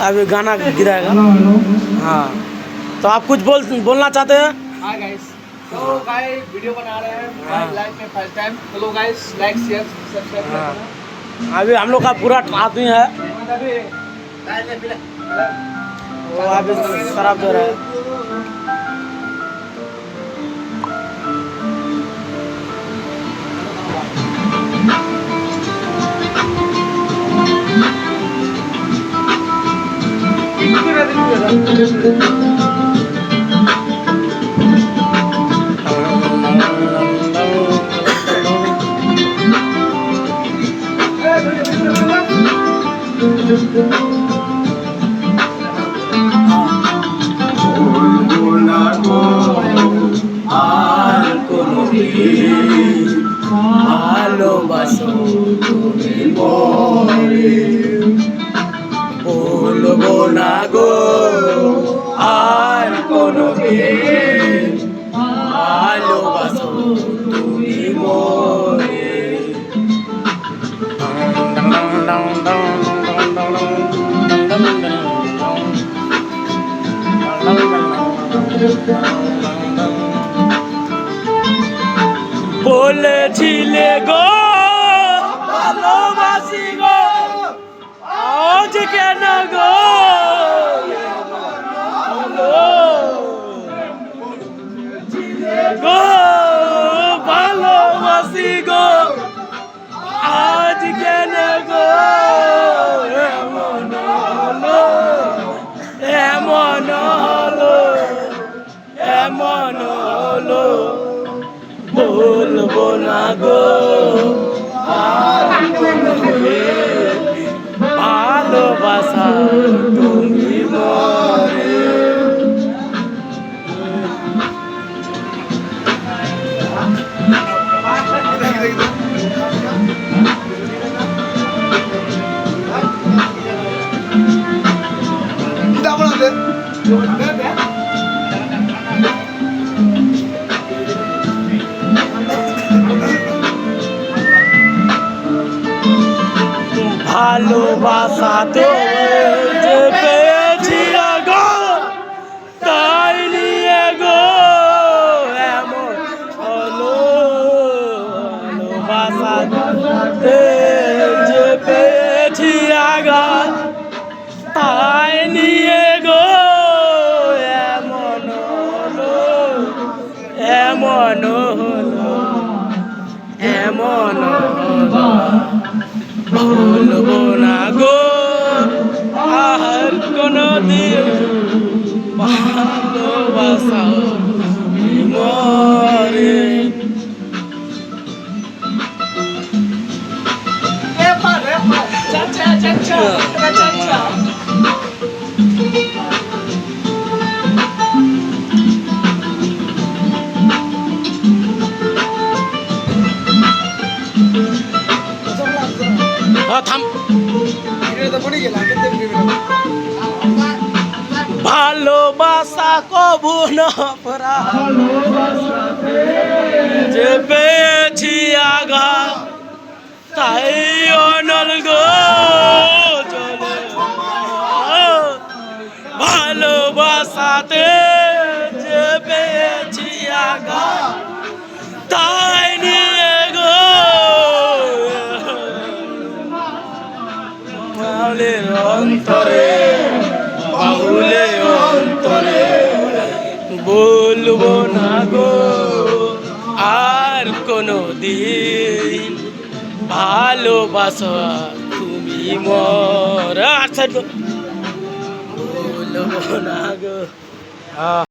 अभी गाना गिराएगा। हाँ, तो आप कुछ बोलना चाहते हैं? हाँ गाइस, तो गाइस वीडियो बना रहे हैं हमारी लाइफ में फर्स्ट टाइम। चलो गाइस, लाइक शेयर सब्सक्राइब करना। अभी हम लोग का पूरा आदमी है, वो अभी शराब दे रहा है। আর কোনদিন ভালোবাসো তুমি মরে, বলবো না গো আর কোনদিন ভালোবাসো তুমি মরে। বলেছিলে গো ভালোবাসি গো, আজ কেন গো গো ভালোবাসি গো, আজ কেন গো এমন হলো, এমন হলো, এমন হলো, বলবো না গো আর কোনদিন ভালোবাসা তুমি মরে। ভালোবাসা তো যে পেয়েছি গো, তাই নিয়ে গো এমন হলো, ভালোবাসা যে পেয়েছি আঘাত, তাই নিয়ে গো এমন হলো, এমন হলো, এমন হলো, বলবো না গো আর কোনদিন ভালোবাসা তুমি মরে। ভালোবাসা কবু না পরা, যে পেয়েছি আঘাত, তাই অনল গো চলে। ভালোবাসাতে যে পেয়েছি আঘাত, তাই নিয়ে গো বাউলের অন্তরে, বাউলে অন্তরে, বলবো না গো আর কোনদিন ভালোবাসা তুমি মর। বলবো না গো।